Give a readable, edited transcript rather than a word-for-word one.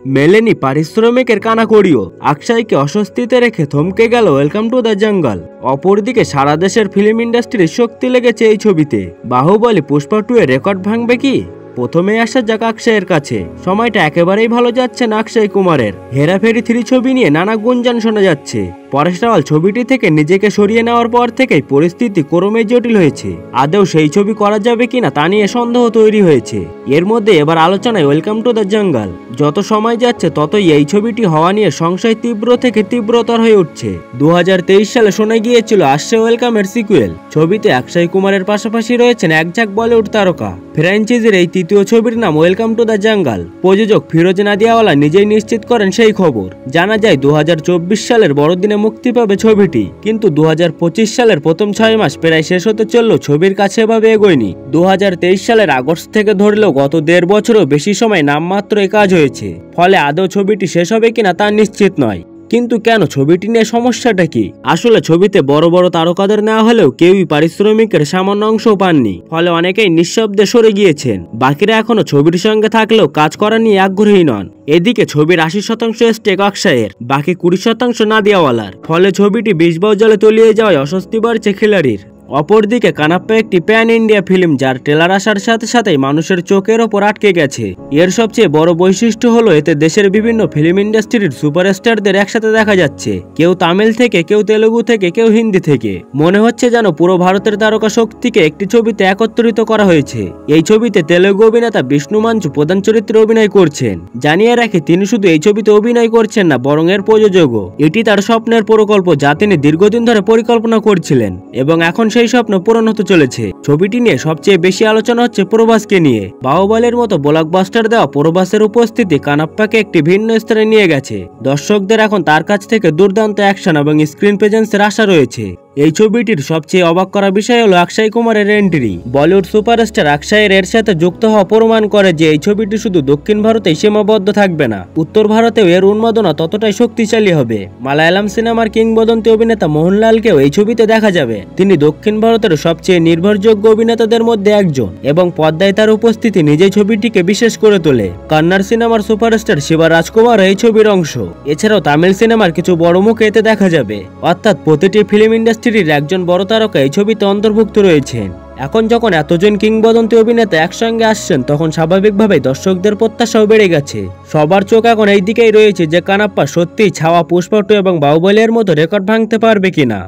মেলেনি পারিশ্রমিকের কানাকড়িও, আকশাইকে অস্বস্তিতে রেখে থমকে গেল ওয়েলকাম টু দ্য জঙ্গল। অপরদিকে সারা দেশের ফিল্ম ইন্ডাস্ট্রির শক্তি লেগেছে এই ছবিতে। বাহুবলী পুষ্পা 2 এর রেকর্ড ভাঙবে কি? প্রথমে আসা যাক আকশাইয়ের কাছে। সময়টা একেবারেই ভালো যাচ্ছে না অক্ষয় কুমারের। হেরাফেরি 3 ছবি নিয়ে নানা গুঞ্জন শোনা যাচ্ছে। পরেশ রাওয়াল ছবিটি থেকে নিজেকে সরিয়ে নেওয়ার পর থেকেই পরিস্থিতি ক্রমেই জটিল হয়েছে। আদৌ সেই ছবি করা যাবে কিনা তা নিয়ে সন্দেহ তৈরি হয়েছে। এর মধ্যে এবার আলোচনায় ওয়েলকাম টু দ্য জঙ্গল। যত সময় যাচ্ছে ততই এই ছবিটি হওয়া নিয়ে সংশয় তীব্র থেকে তীব্রতর হয়ে উঠছে। 2023 সালে শোনা গিয়েছিল আসছে ওয়েলকামের সিকুয়েল। ছবিতে অক্ষয় কুমারের পাশাপাশি রয়েছেন এক ঝাঁক বলিউড তারকা। ফ্র্যাঞ্চাইজির এই তৃতীয় ছবির নাম ওয়েলকাম টু দ্য জঙ্গল। প্রযোজক ফিরোজ নাদিয়াওয়ালা নিজেই নিশ্চিত করেন সেই খবর। জানা যায় 2024 সালের বড়দিনে মুক্তি পাবে ছবিটি, কিন্তু 2025 সালের প্রথম 6 মাস প্রায় শেষ হতে চলল ছবির কাছে এভাবে এগোয়নি। 2023 সালের আগস্ট থেকে ধরলেও গত 1.5 বছরও বেশি সময় নামমাত্র কাজ হয়েছে। ফলে আদৌ ছবিটি শেষ হবে কিনা তা নিশ্চিত নয়। কিন্তু কেন, ছবিটি নিয়ে সমস্যাটা কি? আসলে ছবিতে বড় বড় তারকাদের নেওয়া হলেও কেউই পারিশ্রমিকের সামান্য অংশও পাননি। ফলে অনেকেই নিঃশব্দে সরে গিয়েছেন। বাকিরা এখনো ছবির সঙ্গে থাকলেও কাজ করা নিয়ে আগ্রহী নন। এদিকে ছবির 80% স্টেক অক্ষয়ের, বাকি 20% নাদিয়াওয়ালার। ফলে ছবিটি 20 জলে তলিয়ে যাওয়ায় অস্বস্তি বাড়ছে খিলাড়ির। অপরদিকে কানাপ্পা একটি প্যান ইন্ডিয়া ফিল্ম, যার ট্রেলার আসার সাথে সাথেই মানুষের চোখের ওপর আটকে গেছে। এর সবচেয়ে বড় বৈশিষ্ট্য হলো এতে দেশের বিভিন্ন ফিল্ম ইন্ডাস্ট্রির সুপারস্টারদের একসাথে দেখা যাচ্ছে। কেউ তামিল থেকে, কেউ তেলুগু থেকে, কেউ হিন্দি থেকে। মনে হচ্ছে যেন পুরো ভারতের তারকা শক্তিকে একটি ছবিতে একত্রিত করা হয়েছে। এই ছবিতে তেলুগু অভিনেতা বিষ্ণু মাঞ্চু প্রধান চরিত্রে অভিনয় করছেন। জানিয়ে রাখি, তিনি শুধু এই ছবিতে অভিনয় করছেন না, বরং এর প্রযোজকও। এটি তার স্বপ্নের প্রকল্প, যা তিনি দীর্ঘদিন ধরে পরিকল্পনা করছিলেন, এবং এখন সেই স্বপ্ন পূরণ হতে চলেছে। ছবিটি নিয়ে সবচেয়ে বেশি আলোচনা হচ্ছে প্রভাসকে নিয়ে। বাহুবলীর মতো ব্লকবাস্টার দেওয়া প্রভাসের উপস্থিতি কানাপ্পাকে একটি ভিন্ন স্তরে নিয়ে গেছে। দর্শকদের এখন তার কাছ থেকে দুর্দান্ত অ্যাকশন এবং স্ক্রিন প্রেজেন্সের আশা রয়েছে। এই ছবিটির সবচেয়ে অবাক করা বিষয় হলো অক্ষয় কুমারের এন্ট্রি। বলিউড সুপারস্টার অক্ষয়ের এর সাথে যুক্ত হওয়া প্রমাণ করে যে এই ছবিটি শুধু দক্ষিণ ভারতেই সীমাবদ্ধ থাকবে না, উত্তর ভারতেও এর উন্মাদনা ততটাই শক্তিশালী হবে। মালায়ালাম সিনেমার কিংবদন্তি অভিনেতা মোহনলালকেও এই ছবিতে দেখা যাবে। তিনি দক্ষিণ ভারতের সবচেয়ে নির্ভরযোগ্য অভিনেতাদের মধ্যে একজন, এবং পর্দায় তার উপস্থিতি নিজেই ছবিটিকে বিশেষ করে তোলে। কন্নড় সিনেমার সুপারস্টার শিবা রাজকুমার এই ছবির অংশ। এছাড়াও তামিল সিনেমার কিছু বড় মুখ এতে দেখা যাবে। অর্থাৎ প্রতিটি ফিল্ম ইন্ডাস্ট্রির একজন বড় তারকা এই ছবিতে অন্তর্ভুক্ত রয়েছেন। এখন যখন এতজন কিংবদন্তি অভিনেতা একসঙ্গে আসছেন, তখন স্বাভাবিকভাবেই দর্শকদের প্রত্যাশাও বেড়ে গেছে। সবার চোখ এখন এই দিকেই রয়েছে যে কানাপ্পা সত্যিই ছাওয়া, পুষ্পা 2 এবং বাহুবলীর মতো রেকর্ড ভাঙতে পারবে কিনা।